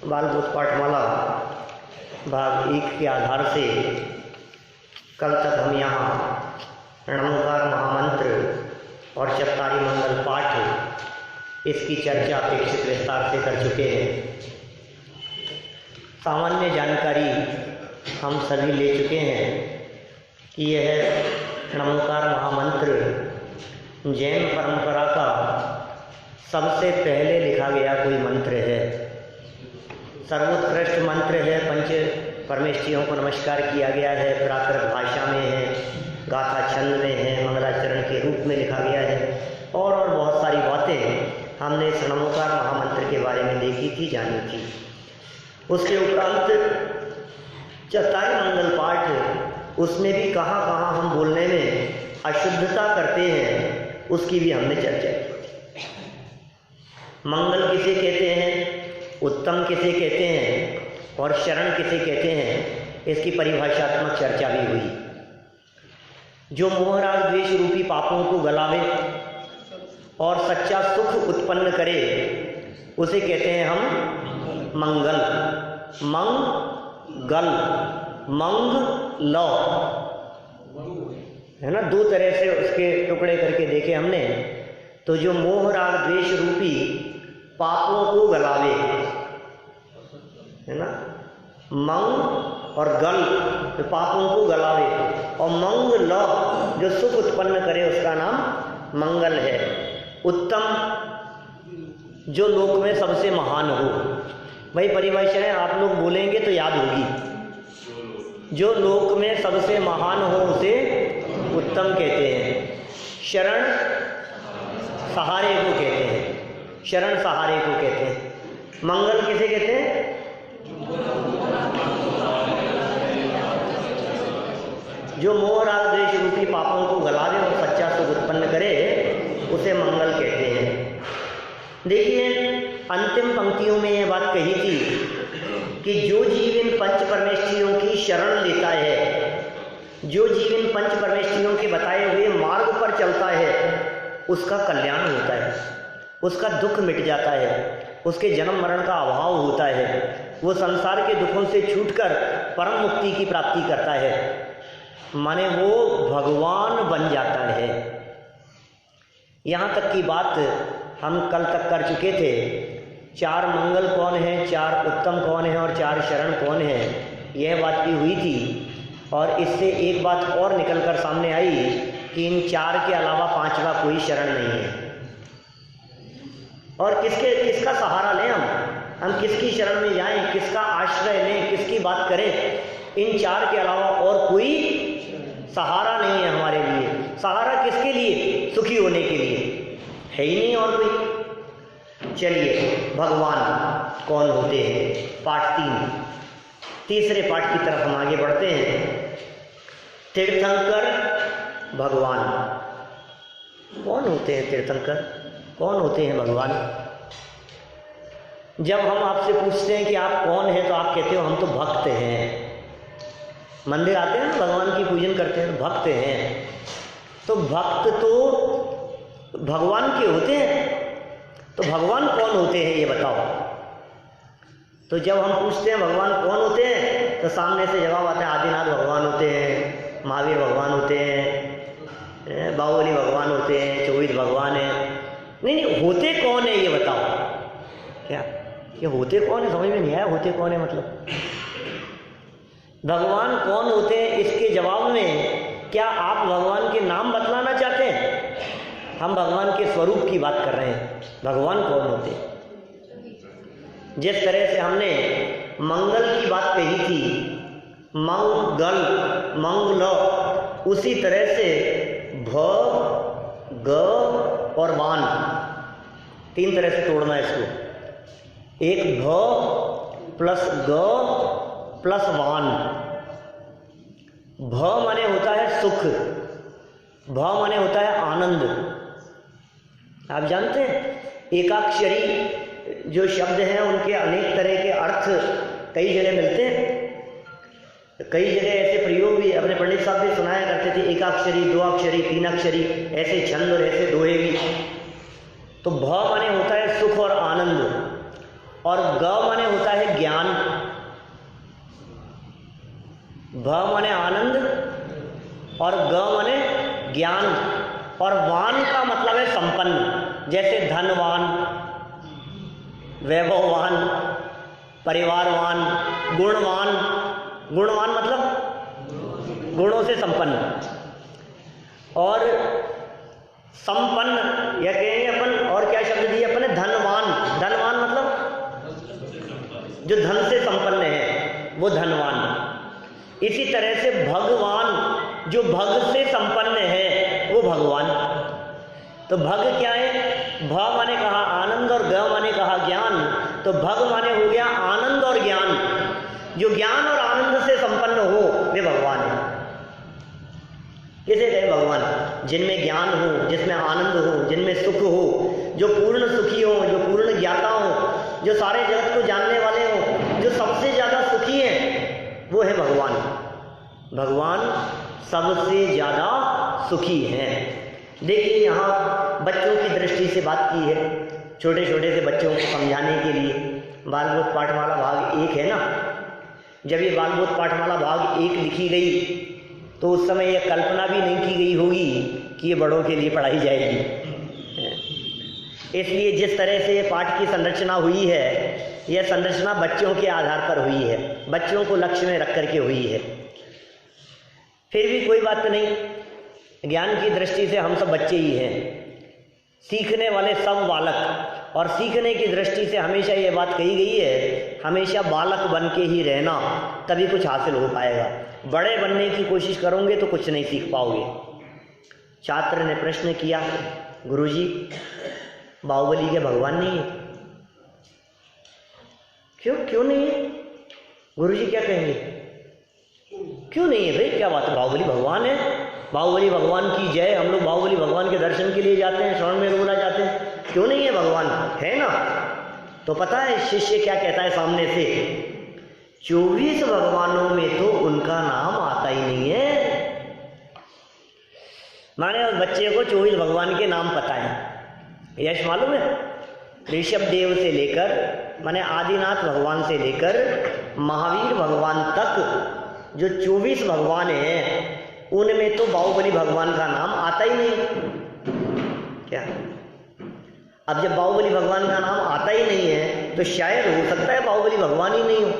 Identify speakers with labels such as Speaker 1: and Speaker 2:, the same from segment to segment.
Speaker 1: बालबोध पाठमाला भाग 1 के आधार से कल तक हम यहाँ णमकार महामंत्र और चत्तारी मंगल पाठ इसकी चर्चा अपेक्षित विस्तार से कर चुके हैं। सामान्य जानकारी हम सभी ले चुके हैं कि यह णमकार महामंत्र जैन परंपरा का सबसे पहले लिखा गया कोई मंत्र है। सर्वोत्कृष्ट मंत्र है। पंच परमेष्ठियों को नमस्कार किया गया है। प्राकृत भाषा में है, गाथा छंद में है, मंगलाचरण के रूप में लिखा गया है और बहुत सारी बातें हमने इस णमकार महामंत्र के बारे में देखी थी, जानी थी। उसके उपरांत चत्तारी मंगल पाठ, उसमें भी कहाँ कहाँ हम बोलने में अशुद्धता करते हैं उसकी भी हमने चर्चा की। मंगल किसे कहते हैं, उत्तम किसे कहते हैं और शरण किसे कहते हैं, इसकी परिभाषात्मक चर्चा भी हुई। जो मोह राग द्वेष रूपी पापों को गलावे और सच्चा सुख उत्पन्न करे उसे कहते हैं हम मंगल। मंगल, मंग लो है ना, दो तरह से उसके टुकड़े करके देखे हमने। तो जो मोह राग द्वेष रूपी पापों को गलावे है ना, मंग और गल जो पापों को गलावे, और मंग लो जो सुख उत्पन्न करे उसका नाम मंगल है। उत्तम जो लोक में सबसे महान हो, भाई परिभाषाएं आप लोग बोलेंगे तो याद होगी। जो लोक में सबसे महान हो उसे उत्तम कहते हैं। शरण सहारे को कहते हैं, शरण सहारे को कहते हैं। मंगल किसे कहते हैं, जो मोह राग द्वेष रूपी पापों को गलावे और सच्चा सुख उत्पन्न करे उसे मंगल कहते हैं। देखिए अंतिम पंक्तियों में यह बात कही थी कि जो जीव इन पंच परमेष्ठियों की शरण लेता है, जो जीव इन पंच परमेष्ठियों के बताए हुए मार्ग पर चलता है उसका कल्याण होता है, उसका दुख मिट जाता है, उसके जन्म मरण का अभाव होता है, वो संसार के दुखों से छूटकर परम मुक्ति की प्राप्ति करता है, माने वो भगवान बन जाता है। यहाँ तक की बात हम कल तक कर चुके थे। 4 मंगल कौन है, 4 उत्तम कौन है और 4 शरण कौन है, यह बात भी हुई थी। और इससे एक बात और निकलकर सामने आई कि इन 4 के अलावा 5वां कोई शरण नहीं है। और किसका सहारा लें हम किसकी शरण में जाएं, किसका आश्रय लें, किसकी बात करें। इन 4 के अलावा और कोई सहारा नहीं है हमारे लिए। सहारा किसके लिए, सुखी होने के लिए, है ही नहीं और कोई। चलिए भगवान कौन होते हैं, पाठ 3, तीसरे पाठ की तरफ हम आगे बढ़ते हैं। तीर्थंकर भगवान कौन होते हैं, तीर्थंकर कौन होते हैं भगवान। जब हम आपसे पूछते हैं कि आप कौन हैं तो आप कहते हो हम तो भक्त हैं। मंदिर आते हैं ना, भगवान की पूजन करते हैं, भक्त हैं। तो भक्त तो भगवान के होते हैं। तो भगवान कौन होते हैं ये बताओ। तो जब हम पूछते हैं भगवान कौन होते हैं तो सामने से जवाब आता है आदिनाथ भगवान होते हैं, महावीर भगवान होते हैं, बाहुबली भगवान होते हैं, 24 भगवान हैं। नहीं, होते कौन है ये बताओ। क्या ये होते कौन है समझ में नहीं आया। होते कौन है मतलब भगवान कौन होते हैं, इसके जवाब में क्या आप भगवान के नाम बतलाना चाहते हैं? हम भगवान के स्वरूप की बात कर रहे हैं। भगवान कौन होते हैं? जिस तरह से हमने मंगल की बात कही थी, मंगल मंगल, उसी तरह से भ ग और वान, 3 तरह से तोड़ना है इसको। एक भ प्लस ग प्लस वान। भ माने होता है सुख, भ माने होता है आनंद। आप जानते हैं एकाक्षरी जो शब्द हैं उनके अनेक तरह के अर्थ कई जगह मिलते हैं। कई जगह ऐसे प्रयोग भी अपने पंडित साहब भी सुनाया करते थे, एकाक्षरी, 2 अक्षरी, 3 अक्षरी, ऐसे छंद और ऐसे दोहे भी। तो भ माने होता है सुख और आनंद, और ग माने होता है ज्ञान। भ माने आनंद और ग माने ज्ञान, और वान का मतलब है संपन्न, जैसे धनवान, वैभववान, परिवारवान, गुणवान। गुणवान मतलब गुणों से संपन्न, और संपन्न या कहेंगे अपन, और क्या शब्द दिए अपन ने, धनवान। धनवान मतलब जो धन से संपन्न है वो धनवान। इसी तरह से भगवान जो भग से संपन्न है वो भगवान। तो भग क्या है? भ माने कहा आनंद और ग माने कहा ज्ञान। तो भग माने हो गया आनंद और ज्ञान। जो ज्ञान और आनंद से संपन्न हो वे भगवान है। किसे कहे भगवान? जिनमें ज्ञान हो, जिसमें आनंद हो, जिनमें सुख हो, जो पूर्ण सुखी हो, जो पूर्ण ज्ञाता हो, जो सारे जगत को जानने वाले हो, जो सबसे ज्यादा सुखी हैं, वो है भगवान। भगवान सबसे ज्यादा सुखी हैं। देखिए यहाँ बच्चों की दृष्टि से बात की है, छोटे छोटे से बच्चों को समझाने के लिए। बालबोध पाठमाला भाग 1 है ना। जब ये बालबोध पाठमाला भाग 1 लिखी गई तो उस समय यह कल्पना भी नहीं की गई होगी कि ये बड़ों के लिए पढ़ाई जाएगी। इसलिए जिस तरह से ये पाठ की संरचना हुई है, यह संरचना बच्चों के आधार पर हुई है, बच्चों को लक्ष्य में रख करके हुई है। फिर भी कोई बात नहीं, ज्ञान की दृष्टि से हम सब बच्चे ही हैं, सीखने वाले सब बालक। और सीखने की दृष्टि से हमेशा ये बात कही गई है, हमेशा बालक बन के ही रहना, तभी कुछ हासिल हो पाएगा। बड़े बनने की कोशिश करोगे तो कुछ नहीं सीख पाओगे। छात्र ने प्रश्न किया, गुरुजी बाहुबली के भगवान नहीं है? क्यों नहीं है? गुरुजी क्या कहेंगे? क्यों नहीं है भाई, क्या बात है, बाहुबली भगवान है। बाहुबली भगवान की जय। हम लोग बाहुबली भगवान के दर्शन के लिए जाते हैं, श्रवण में बोला जाते हैं। क्यों नहीं है? भगवान है ना। तो पता है शिष्य क्या कहता है सामने से? 24 भगवानों में तो उनका नाम आता ही नहीं है। माने उस बच्चे को 24 भगवान के नाम पता है। यश मालूम है? ऋषभ देव से लेकर माने आदिनाथ भगवान से लेकर महावीर भगवान तक जो 24 भगवान हैं, उनमें तो बाहुबली भगवान का नाम आता ही नहीं। क्या? अब जब बाहुबली भगवान का नाम आता ही नहीं है तो शायद हो सकता है बाहुबली भगवान ही नहीं हो।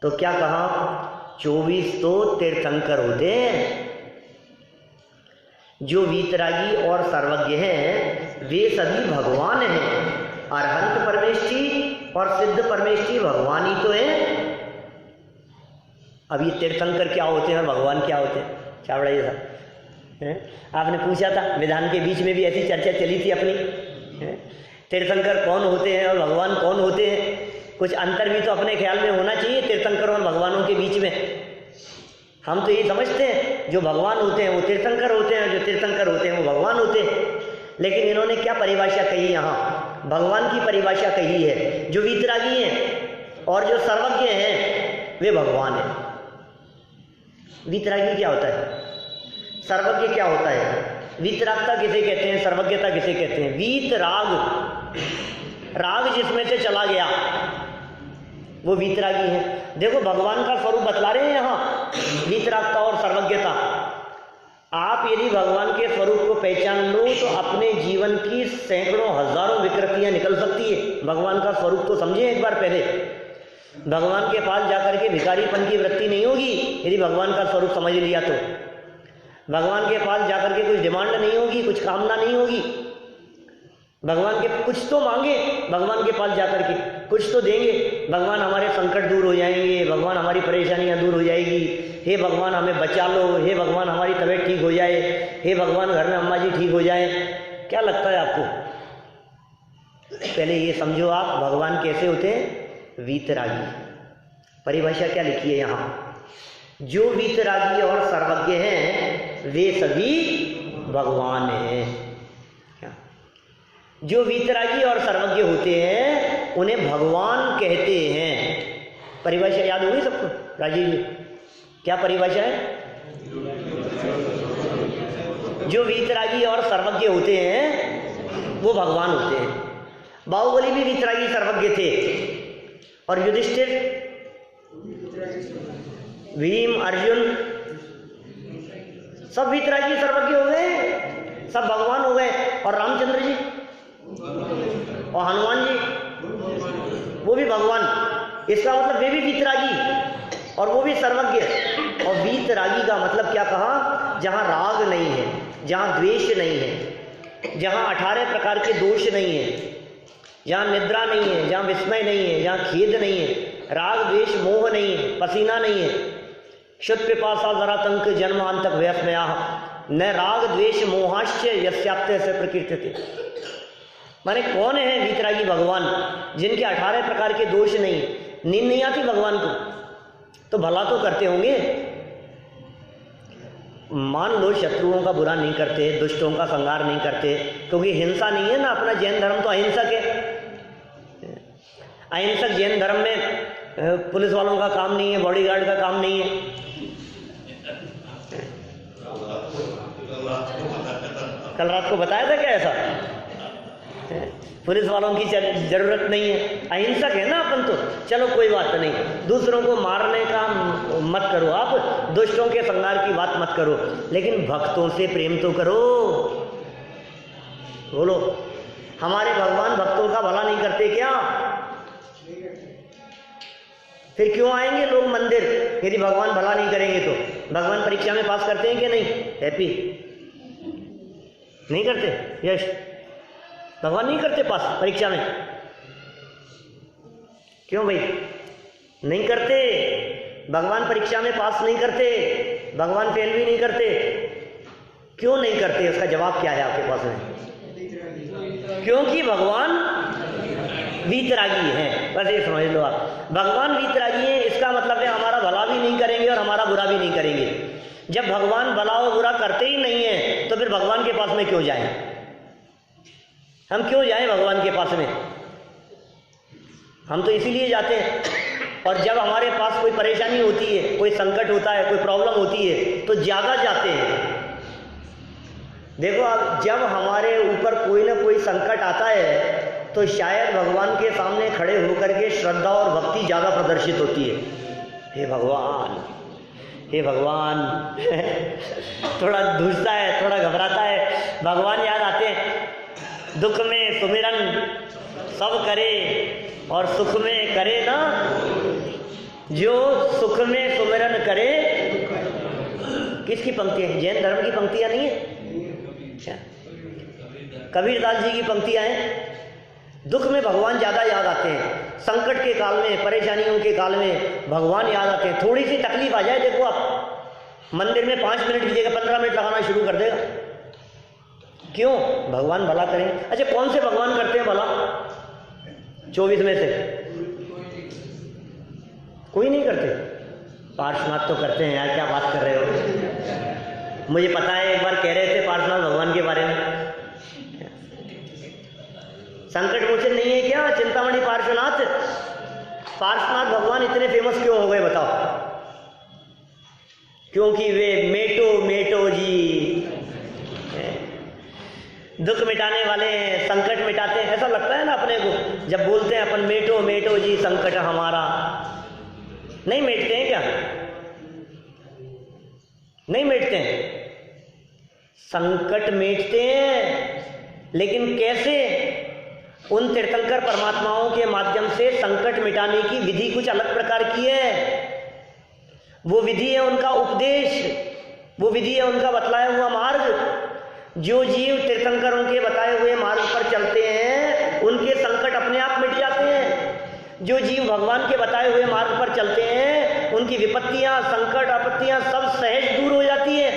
Speaker 1: तो क्या कहा? 24 तो तीर्थंकर होते हैं। जो वीतरागी और सर्वज्ञ हैं वे सभी भगवान हैं। अरहंत परमेष्ठी और सिद्ध परमेष्ठी भगवान ही तो हैं। अब ये तीर्थंकर क्या होते हैं और भगवान क्या होते हैं? चावड़ा ये साहब आपने पूछा था, विधान के बीच में भी ऐसी चर्चा चली थी अपनी। तीर्थंकर कौन होते हैं और भगवान कौन होते हैं? कुछ अंतर भी तो अपने ख्याल में होना चाहिए तीर्थंकर और भगवानों के बीच में। हम तो ये समझते हैं जो भगवान होते हैं वो तीर्थंकर होते हैं, जो तीर्थंकर होते हैं वो भगवान होते हैं। लेकिन इन्होंने क्या परिभाषा कही? यहाँ भगवान की परिभाषा कही है, जो वीतरागी हैं और जो सर्वज्ञ हैं वे भगवान हैं। वीतरागी क्या होता है? सर्वज्ञ क्या होता है? वीतरागता किसे कहते हैं, सर्वज्ञता किसे कहते हैं? वीत राग, राग जिसमें से चला गया वो वीतरागी है। देखो भगवान का स्वरूप बतला रहे हैं यहाँ, वीतरागता और सर्वज्ञता। आप यदि भगवान के स्वरूप को पहचान लो तो अपने जीवन की सैकड़ों हजारों विकृतियां निकल सकती है। भगवान का स्वरूप तो समझें एक बार पहले। भगवान के पास जाकर के भिखारीपन की वृत्ति नहीं होगी यदि भगवान का स्वरूप समझ लिया तो। भगवान के पास जाकर के कुछ डिमांड नहीं होगी, कुछ कामना नहीं होगी। भगवान के कुछ तो मांगे, भगवान के पास जाकर के कुछ तो देंगे। भगवान हमारे संकट दूर हो जाएंगे, भगवान हमारी परेशानियां दूर हो जाएगी, हे भगवान हमें बचा लो, हे भगवान हमारी तबीयत ठीक हो जाए, हे भगवान घर में अम्मा जी ठीक हो जाए। क्या लगता है आपको? पहले ये समझो आप भगवान कैसे होते हैं? वीतरागी। परिभाषा क्या लिखी है यहाँ? जो वीतरागी और सर्वज्ञ हैं वे सभी भगवान हैं। जो वीतरागी और सर्वज्ञ होते हैं उन्हें भगवान कहते हैं। परिभाषा याद होगी सबको? राजीव जी क्या परिभाषा है? जो वीतरागी और सर्वज्ञ होते हैं वो भगवान होते हैं। बाहुबली भी वीतरागी सर्वज्ञ थे, और युधिष्ठिर, भीम, अर्जुन सब वीतरागी सर्वज्ञ हो गए, सब भगवान हो गए। और रामचंद्र जी और हनुमान जी वो भी भगवान। इसका मतलब वे भी वीतरागी और वो भी सर्वज्ञ। और वीतरागी का मतलब क्या कहा? जहां राग नहीं है, जहां द्वेष नहीं है, जहां 18 प्रकार के दोष नहीं है, जहां निद्रा नहीं है, जहां विस्मय नहीं है, जहां खेद नहीं है, राग द्वेष मोह नहीं है, पसीना नहीं है। शुद्ध पिपासा जरातंक जन्मांतक व्यस्मया न राग द्वेष मोहाश्च यस्याप्ते से प्रकीर्तिते। माने कौन है वीतरागी? भगवान, जिनके 18 प्रकार के दोष नहीं। नींद नहीं आती भगवान को तो भला तो करते होंगे। मान लो शत्रुओं का बुरा नहीं करते, दुष्टों का संहार नहीं करते, क्योंकि हिंसा नहीं है ना। अपना जैन धर्म तो अहिंसक है। अहिंसक जैन धर्म में पुलिस वालों का काम नहीं है, बॉडीगार्ड का काम नहीं है। कल रात को बताया था क्या ऐसा? पुलिस वालों की जरूरत नहीं है, अहिंसक है ना अपन तो। चलो कोई बात नहीं, दूसरों को मारने का मत करो आप, दुष्टों के संहार की बात मत करो, लेकिन भक्तों से प्रेम तो करो। बोलो, हमारे भगवान भक्तों का भला नहीं करते क्या? फिर क्यों आएंगे लोग मंदिर यदि भगवान भला नहीं करेंगे तो? भगवान परीक्षा में पास करते हैं कि नहीं? हैप्पी नहीं करते? यश भगवान नहीं करते पास परीक्षा में? क्यों भाई नहीं करते? भगवान परीक्षा में पास नहीं करते, भगवान फेल भी नहीं करते। क्यों नहीं करते? उसका जवाब क्या है आपके पास में? क्योंकि भगवान वीतरागी है। बस ये समझ लो आप, भगवान वीतरागी है। इसका मतलब है हमारा भला भी नहीं करेंगे और हमारा बुरा भी नहीं करेंगे। जब भगवान भला और बुरा करते ही नहीं है तो फिर भगवान के पास में क्यों जाएं? हम क्यों जाएं भगवान के पास में? हम तो इसीलिए जाते हैं। और जब हमारे पास कोई परेशानी होती है, कोई संकट होता है, कोई प्रॉब्लम होती है तो ज़्यादा जाते हैं। देखो आप, जब हमारे ऊपर कोई ना कोई संकट आता है तो शायद भगवान के सामने खड़े होकर के श्रद्धा और भक्ति ज़्यादा प्रदर्शित होती है। हे भगवान, हे भगवान थोड़ा धूसता है, थोड़ा घबराता है, भगवान याद आते हैं। दुख में सुमिरन सब करे और सुख में करे ना, जो सुख में सुमिरन करे। किसकी पंक्ति है? जैन धर्म की पंक्तियां नहीं है क्या? कबीरदास जी की पंक्तियां हैं। दुख में भगवान ज़्यादा याद आते हैं, संकट के काल में, परेशानियों के काल में भगवान याद आते हैं। थोड़ी सी तकलीफ आ जाए, देखो आप मंदिर में 5 मिनट की जगह 15 मिनट लगाना शुरू कर देगा। क्यों? भगवान भला करें। अच्छा, कौन से भगवान करते हैं भला? 24 में से कोई नहीं करते? पार्श्वनाथ तो करते हैं यार, क्या बात कर रहे हो? मुझे पता है, एक बार कह रहे थे पार्श्वनाथ भगवान के बारे में। संकट मोचन नहीं है क्या चिंतामणि पार्श्वनाथ? पार्श्वनाथ भगवान इतने फेमस क्यों हो गए बताओ? क्योंकि वे मेटो मेटो जी दुख मिटाने वाले हैं, संकट मिटाते हैं, ऐसा लगता है ना अपने को जब बोलते हैं अपन मेटो मेटो जी संकट हमारा। नहीं मिटते हैं क्या? नहीं मिटते हैं, संकट मिटते हैं, लेकिन कैसे? उन तीर्थंकर परमात्माओं के माध्यम से संकट मिटाने की विधि कुछ अलग प्रकार की है। वो विधि है उनका उपदेश, वो विधि है उनका बतलाया हुआ मार्ग। जो जीव तीर्थंकरों के बताए हुए मार्ग पर चलते हैं उनके संकट अपने आप मिट जाते हैं। जो जीव भगवान के बताए हुए मार्ग पर चलते हैं उनकी विपत्तियां, संकट, आपत्तियां सब सहज दूर हो जाती है।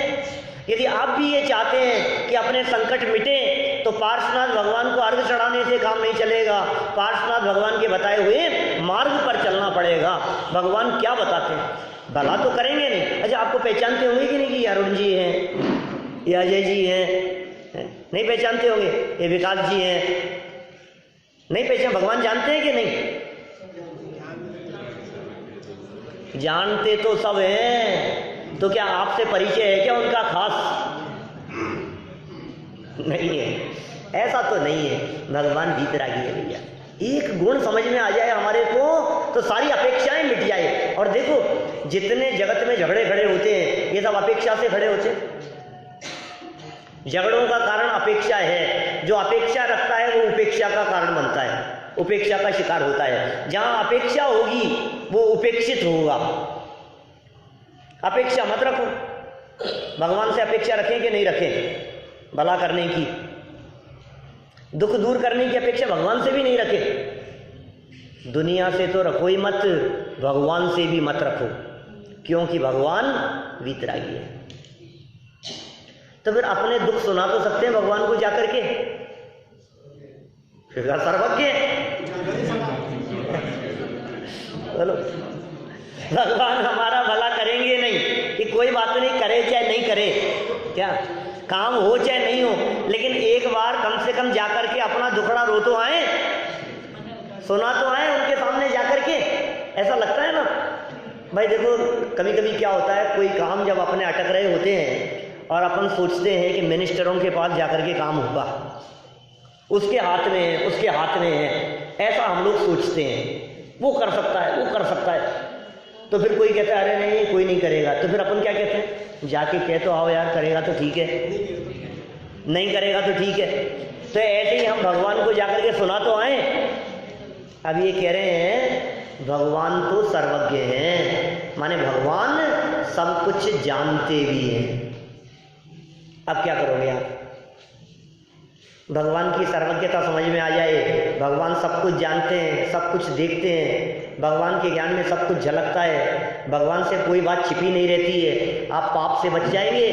Speaker 1: यदि आप भी ये चाहते हैं कि अपने संकट मिटे तो पार्श्वनाथ भगवान को अर्घ चढ़ाने से काम नहीं चलेगा, पार्श्वनाथ भगवान के बताए हुए मार्ग पर चलना पड़ेगा। भगवान क्या बताते हैं? भला तो करेंगे नहीं। अच्छा, आपको पहचानते होंगे कि नहीं कि अरुण जी हैं, ये अजय जी हैं? नहीं पहचानते होंगे। ये विकास जी हैं, नहीं पहचान? भगवान जानते हैं कि नहीं? जानते तो सब हैं। तो क्या आपसे परिचय है क्या उनका खास? नहीं है, ऐसा तो नहीं है। भगवान वीतरागी है भैया। एक गुण समझ में आ जाए हमारे को तो सारी अपेक्षाएं मिट जाए। और देखो जितने जगत में झगड़े खड़े होते हैं ये सब अपेक्षा से खड़े होते हैं। झगड़ों का कारण अपेक्षा है। जो अपेक्षा रखता है वो उपेक्षा का कारण बनता है, उपेक्षा का शिकार होता है। जहां अपेक्षा होगी वो उपेक्षित होगा। अपेक्षा मत रखो। भगवान से अपेक्षा रखें कि नहीं रखें? भला करने की, दुख दूर करने की अपेक्षा भगवान से भी नहीं रखें। दुनिया से तो रखो ही मत, भगवान से भी मत रखो, क्योंकि भगवान वीतरागी है। तो फिर अपने दुख सुना तो सकते हैं भगवान को जाकर के, फिर सर्वज्ञ बोलो। भगवान हमारा भला करेंगे नहीं कि कोई बात नहीं, करे चाहे नहीं करे, क्या काम हो चाहे नहीं हो, लेकिन एक बार कम से कम जाकर के अपना दुखड़ा रो तो आए, सुना तो आए उनके सामने जाकर के। ऐसा लगता है ना भाई। देखो कभी कभी क्या होता है, कोई काम जब अपने अटक रहे होते हैं और अपन सोचते हैं कि मिनिस्टरों के पास जाकर के काम होगा, उसके हाथ में है, उसके हाथ में है, ऐसा हम लोग सोचते हैं। वो कर सकता है, वो कर सकता है। तो फिर कोई कहता है अरे नहीं कोई नहीं करेगा, तो फिर अपन क्या कहते हैं, जाके कह तो आओ यार, करेगा तो ठीक है, नहीं करेगा तो ठीक है। तो ऐसे ही हम भगवान को जाकर के सुना तो आए। अब ये कह रहे हैं भगवान तो सर्वज्ञ हैं, माने भगवान सब कुछ जानते भी हैं। अब क्या करोगे आप? भगवान की सर्वज्ञता समझ में आ जाए, भगवान सब कुछ जानते हैं, सब कुछ देखते हैं, भगवान के ज्ञान में सब कुछ झलकता है, भगवान से कोई बात छिपी नहीं रहती है। आप पाप से बच जाएंगे।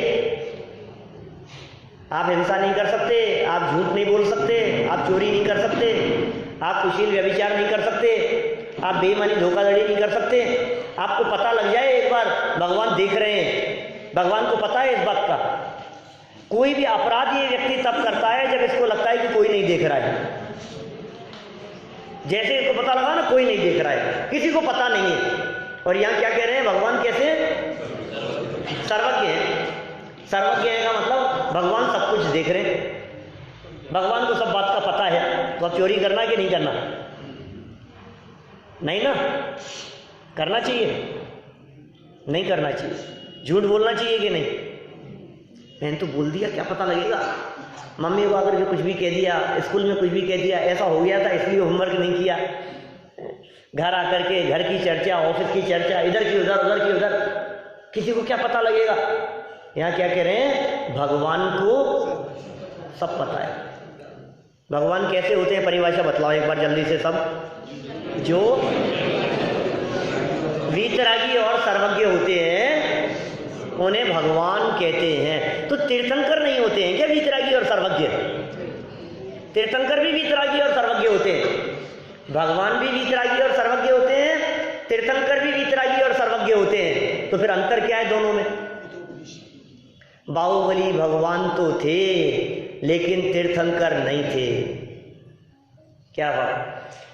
Speaker 1: आप हिंसा नहीं कर सकते, आप झूठ नहीं बोल सकते, आप चोरी नहीं कर सकते, आप कुशील व्यभिचार नहीं कर सकते, आप बेईमानी धोखाधड़ी नहीं कर सकते। आपको पता लग जाए एक बार भगवान देख रहे हैं, भगवान को पता है इस बात का। कोई भी अपराध ये व्यक्ति तब करता है जब इसको लगता है कि कोई नहीं देख रहा है। जैसे इसको पता लगा ना कोई नहीं देख रहा है, किसी को पता नहीं है। और यहाँ क्या कह रहे हैं, भगवान कैसे सर्वज्ञ है। सर्वज्ञ है का मतलब भगवान सब कुछ देख रहे हैं, भगवान को सब बात का पता है। तो अब चोरी करना कि नहीं करना? नहीं ना, करना चाहिए, नहीं करना चाहिए। झूठ बोलना चाहिए कि नहीं? मैंने तो बोल दिया, क्या पता लगेगा। मम्मी को आकर के कुछ भी कह दिया, स्कूल में कुछ भी कह दिया, ऐसा हो गया था इसलिए होमवर्क नहीं किया। घर आकर के घर की चर्चा, ऑफिस की चर्चा, इधर की उधर, उधर की उधर, किसी को क्या पता लगेगा। यहाँ क्या कह रहे हैं, भगवान को सब पता है। भगवान कैसे होते हैं, परिभाषा बतलाओ एक बार जल्दी से सब। जो वीतरागी और सर्वज्ञ होते हैं उन्हें भगवान कहते हैं। तो तीर्थंकर नहीं होते हैं क्या वीतरागी और सर्वज्ञ? तीर्थंकर भी वीतरागी और सर्वज्ञ होते हैं, भगवान भी वीतरागी और सर्वज्ञ होते हैं, तीर्थंकर भी वीतरागी और सर्वज्ञ होते हैं। तो फिर अंतर क्या है दोनों में? बाहुबली भगवान तो थे लेकिन तीर्थंकर नहीं थे। क्या बात?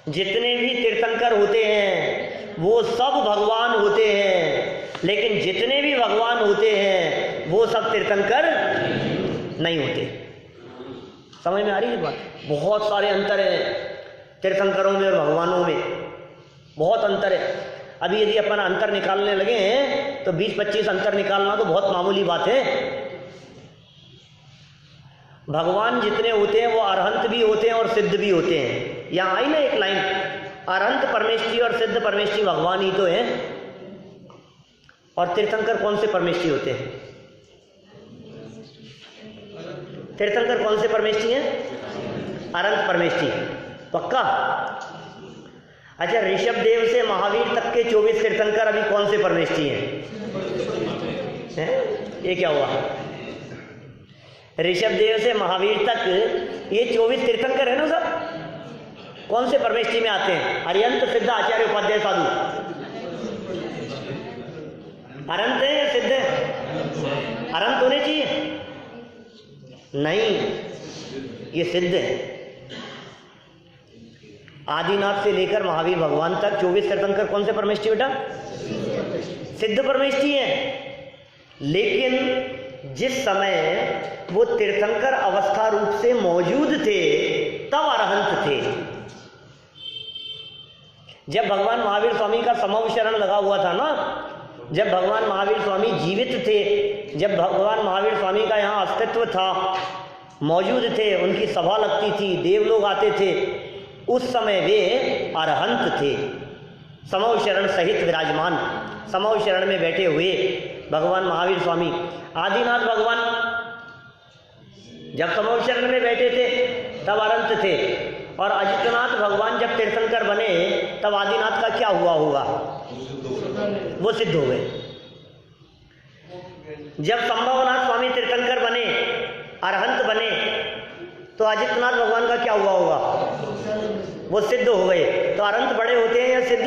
Speaker 1: जितने भी तीर्थंकर होते हैं वो सब भगवान होते हैं, लेकिन जितने भी भगवान होते हैं वो सब तीर्थंकर नहीं होते। समझ में आ रही है बात? बहुत सारे अंतर हैं तीर्थंकरों में और भगवानों में, बहुत अंतर है। अभी यदि अपन अंतर निकालने लगे हैं तो 20-25 अंतर निकालना तो बहुत मामूली बात है। भगवान जितने होते हैं वो अरहंत भी होते हैं और सिद्ध भी होते हैं। यहाँ आई ना एक लाइन, अरहंत परमेष्ठी और सिद्ध परमेष्ठी भगवान ही तो हैं। और तीर्थंकर कौन से परमेष्ठी होते हैं? तीर्थंकर कौन से परमेष्ठी हैं? अरहंत परमेष्ठी, पक्का? अच्छा, ऋषभ देव से महावीर तक के 24 तीर्थंकर अभी कौन से परमेष्ठी हैं? ये क्या हुआ? ऋषभ देव से महावीर तक ये 24 तीर्थंकर है ना सब, कौन से परमेष्ठी में आते हैं? अरिहंत, सिद्ध, आचार्य, उपाध्याय, साधु। अरहंत है या सिद्ध है? अरहंत होने चाहिए? नहीं, ये सिद्ध है। आदिनाथ से लेकर महावीर भगवान तक 24 तीर्थंकर कौन से परमेष्ठी बेटा? सिद्ध परमेष्ठी है। लेकिन जिस समय वो तीर्थंकर अवस्था रूप से मौजूद थे तब अरहंत थे। जब भगवान महावीर स्वामी का समव शरण लगा हुआ था ना, जब भगवान महावीर स्वामी जीवित थे, जब भगवान महावीर स्वामी का यहाँ अस्तित्व था, मौजूद थे, उनकी सभा लगती थी, देव लोग आते थे, उस समय वे अरहंत थे, समव शरण सहित विराजमान, समव शरण में बैठे हुए भगवान महावीर स्वामी। आदिनाथ भगवान जब समव शरण में बैठे थे तब अरहंत थे, और अजितनाथ भगवान जब तीर्थंकर बने तब आदिनाथ का क्या हुआ होगा? वो सिद्ध हो गए। जब संभवनाथ स्वामी तीर्थंकर बने, अरहंत बने, तो अजितनाथ भगवान का क्या हुआ होगा? वो सिद्ध हो गए। तो अरहंत बड़े होते हैं या सिद्ध?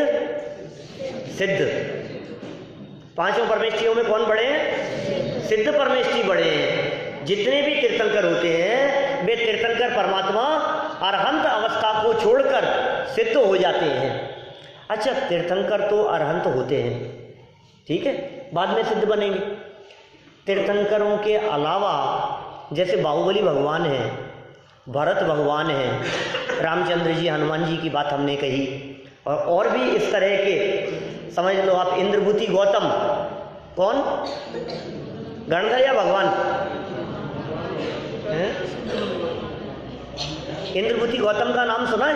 Speaker 1: सिद्ध। पांचों परमेष्ठियों में कौन बड़े हैं? सिद्ध परमेष्ठी बड़े हैं। जितने भी तीर्थंकर होते हैं वे तीर्थंकर परमात्मा अरहंत अवस्था को छोड़कर सिद्ध हो जाते हैं। अच्छा, तीर्थंकर तो अरहंत होते हैं, ठीक है, बाद में सिद्ध बनेंगे। तीर्थंकरों के अलावा जैसे बाहुबली भगवान हैं, भरत भगवान हैं, रामचंद्र जी, हनुमान जी की बात हमने कही, और भी इस तरह के, समझ लो आप, इंद्रभूति गौतम, कौन? गणधर या भगवान? इंद्रभूति गौतम का नाम सुना है?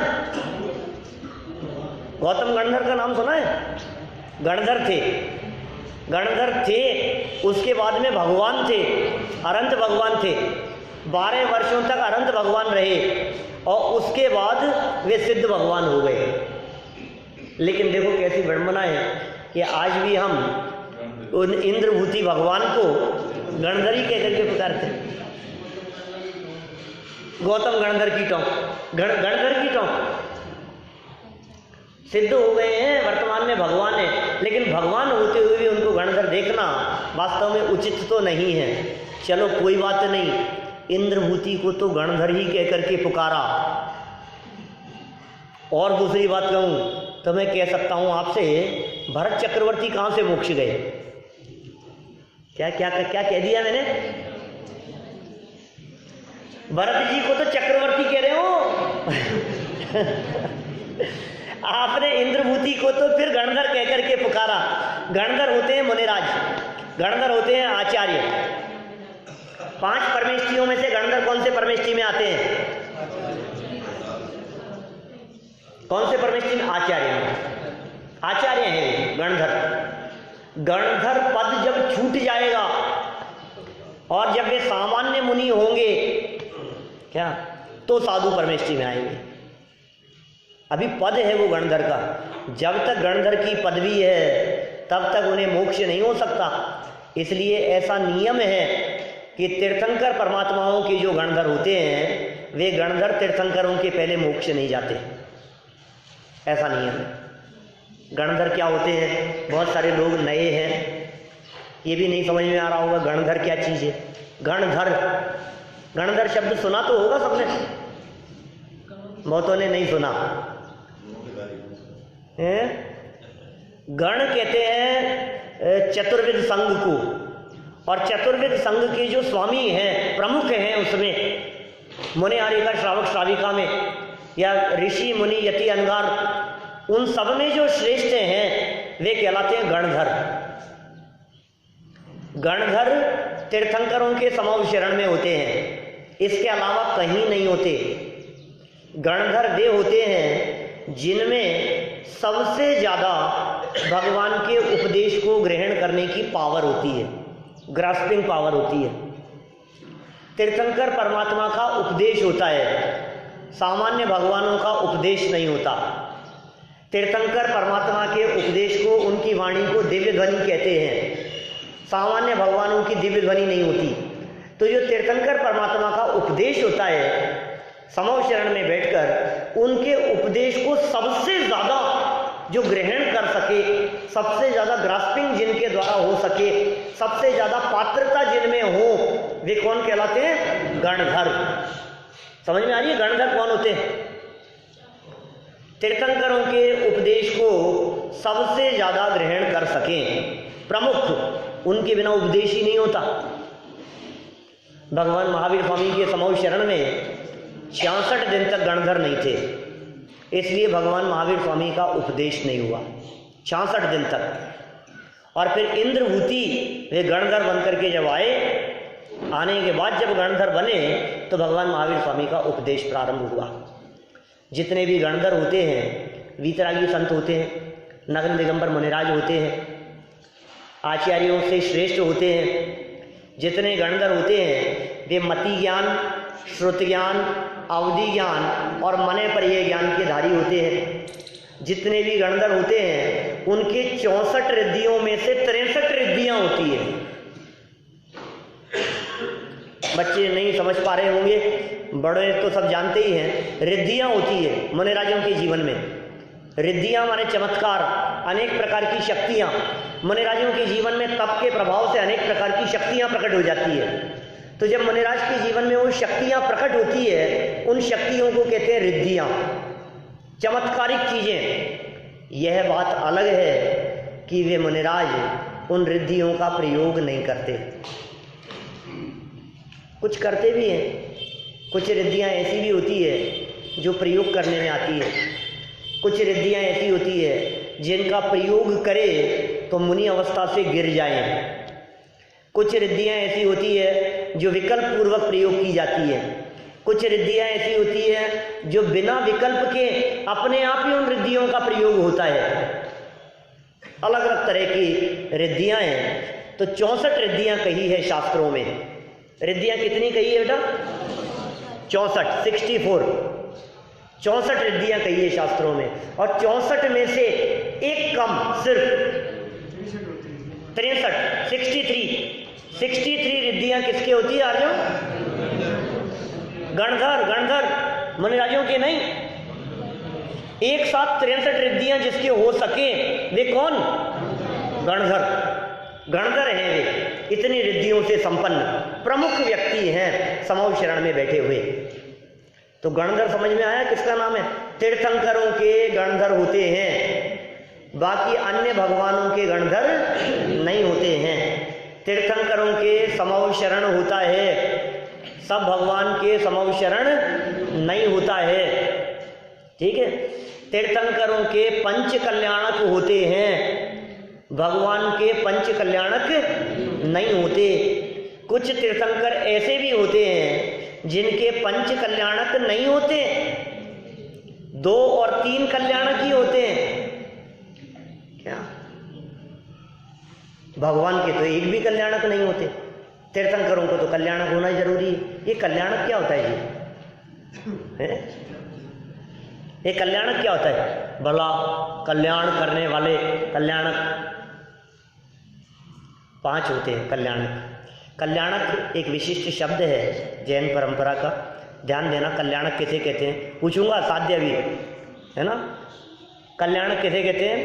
Speaker 1: गौतम गणधर का नाम सुना है? गणधर थे, गणधर थे, उसके बाद में भगवान थे, अरहंत भगवान थे। 12 वर्षों तक अरहंत भगवान रहे और उसके बाद वे सिद्ध भगवान हो गए। लेकिन देखो कैसी विडंबना है कि आज भी हम उन इंद्रभूति भगवान को गणधरी कह करके पुकारते हैं। गौतम गणधर की टोंक, गणधर की टोंक। सिद्ध हो गए हैं, वर्तमान में भगवान है, लेकिन भगवान होते हुए भी उनको गणधर देखना वास्तव में उचित तो नहीं है। चलो कोई बात नहीं, इंद्रभूति को तो गणधर ही कह करके पुकारा। और दूसरी बात कहूँ तो मैं कह सकता हूँ आपसे, भरत चक्रवर्ती कहाँ से मोक्ष गए? क्या क्या क्या कह दिया मैंने? भरत जी को तो चक्रवर्ती कह रहे हो आपने इंद्रभूति को तो फिर गणधर कह करके पुकारा। गणधर होते हैं मुनिराज, गणधर होते हैं आचार्य। 5 परमेष्ठियों में से गणधर कौन से परमेष्ठि में आते हैं? कौन से परमेष्ठि में? आचार्य में। आचार्य हैं गणधर। गणधर पद जब छूट जाएगा और जब वे सामान्य मुनि होंगे क्या, तो साधु परमेष्ठि में आएंगे। अभी पद है वो गणधर का, जब तक गणधर की पदवी है तब तक उन्हें मोक्ष नहीं हो सकता। इसलिए ऐसा नियम है कि तीर्थंकर परमात्माओं के जो गणधर होते हैं वे गणधर तीर्थंकरों के पहले मोक्ष नहीं जाते, ऐसा नियम है। गणधर क्या होते हैं? बहुत सारे लोग नए हैं, ये भी नहीं समझ में आ रहा होगा गणधर क्या चीज़ है। गणधर, गणधर शब्द सुना तो होगा सबने, बहुतों ने नहीं सुना है। गण कहते हैं चतुर्विद संघ को, और चतुर्विद संघ के जो स्वामी हैं, प्रमुख हैं, उसमें मुनि आर्यिका श्रावक श्राविका में या ऋषि मुनि यति अनगार, उन सब में जो श्रेष्ठ हैं वे कहलाते हैं गणधर। गणधर तीर्थंकरों के समूह शरण में होते हैं, इसके अलावा कहीं नहीं होते। गणधर वे होते हैं जिनमें सबसे ज़्यादा भगवान के उपदेश को ग्रहण करने की पावर होती है, ग्रास्पिंग पावर होती है। तीर्थंकर परमात्मा का उपदेश होता है, सामान्य भगवानों का उपदेश नहीं होता। तीर्थंकर परमात्मा के उपदेश को, उनकी वाणी को दिव्य ध्वनि कहते हैं, सामान्य भगवानों की दिव्य ध्वनि नहीं होती। तो जो तीर्थंकर परमात्मा का उपदेश होता है, समूह शरण में बैठकर उनके उपदेश को सबसे ज़्यादा जो ग्रहण कर सके, सबसे ज़्यादा ग्रास्पिंग जिनके द्वारा हो सके, सबसे ज़्यादा पात्रता जिनमें हो, वे कौन कहलाते हैं? गणधर। समझ में आ रही है गणधर कौन होते हैं? तीर्थंकरों के उपदेश को सबसे ज़्यादा ग्रहण कर सकें, प्रमुख, उनके बिना उपदेश ही नहीं होता। भगवान महावीर स्वामी के समूह शरण में 66 दिन तक गणधर नहीं थे, इसलिए भगवान महावीर स्वामी का उपदेश नहीं हुआ 66 दिन तक। और फिर इंद्रभूति वे गणधर बनकर के जब आने के बाद जब गणधर बने तो भगवान महावीर स्वामी का उपदेश प्रारंभ हुआ। जितने भी गणधर होते हैं, वीतरागी संत होते हैं, नग्न दिगंबर मुनिराज होते हैं, आचार्यों से श्रेष्ठ होते हैं, जितने गणधर होते हैं वे मति ज्ञान, श्रुत ज्ञान, अवधि ज्ञान और मने परिय ज्ञान के धारी होते हैं। जितने भी गणधर होते हैं उनके 64 रिद्धियों में से 63 रिद्धियाँ होती है। बच्चे नहीं समझ पा रहे होंगे, बड़े तो सब जानते ही हैं। रिद्धियाँ होती है मुनिराजों के जीवन में। रिद्धियाँ माने चमत्कार, अनेक प्रकार की शक्तियाँ। मुनिराजों के जीवन में तप के प्रभाव से अनेक प्रकार की शक्तियाँ प्रकट हो जाती है। तो जब मुनिराज के जीवन में वो शक्तियाँ प्रकट होती है, उन शक्तियों को कहते हैं रिद्धियाँ, चमत्कारिक चीज़ें। यह बात अलग है कि वे मुनिराज उन रिद्धियों का प्रयोग नहीं करते। कुछ करते भी हैं, कुछ रिद्धियाँ ऐसी भी होती है जो प्रयोग करने में आती है, कुछ रिद्धियाँ ऐसी होती है जिनका प्रयोग करे तो मुनि अवस्था से गिर जाएं। कुछ रिद्धियाँ ऐसी होती है जो विकल्प पूर्वक प्रयोग की जाती है, कुछ रिद्धियाँ ऐसी होती है जो बिना विकल्प के अपने आप ही उन रिद्धियों का प्रयोग होता है। अलग अलग तरह की रिद्धियाँ हैं। तो 64 रिद्धियाँ कही है शास्त्रों में। रिद्धियाँ कितनी कही है बेटा? 64, 64, 64 रिद्धियाँ कही है शास्त्रों में। और 64 में से एक कम सिर्फ 63, 63 रिद्धियाँ किसके होती है आर्यों? गणधर मुनिराजों के नहीं। एक साथ 63 रिद्धियाँ जिसके हो सके वे कौन? गणधर हैं वे। इतनी रिद्धियों से संपन्न प्रमुख व्यक्ति हैं समूह शरण में बैठे हुए। तो गणधर समझ में आया किसका नाम है? तीर्थंकरों के गणधर होते हैं, बाकी अन्य भगवानों के गणधर नहीं होते हैं। तीर्थंकरों के समूह शरण होता है, सब भगवान के समूह शरण नहीं होता है। ठीक है, तीर्थंकरों के पंच कल्याणक होते हैं, भगवान के पंच कल्याणक नहीं होते। कुछ तीर्थंकर ऐसे भी होते हैं जिनके पंच कल्याणक नहीं होते, 2 और 3 कल्याणक ही होते हैं। क्या भगवान के तो एक भी कल्याणक नहीं होते, तीर्थंकरों को तो कल्याणक होना जरूरी है। ये कल्याणक क्या होता है जी? ये कल्याणक क्या होता है? भला कल्याण करने वाले कल्याणक 5 होते हैं। कल्याणक एक विशिष्ट शब्द है जैन परंपरा का। ध्यान देना, कल्याणक किसे कहते हैं पूछूंगा, साध्य भी है ना। कल्याणक किसे कहते हैं?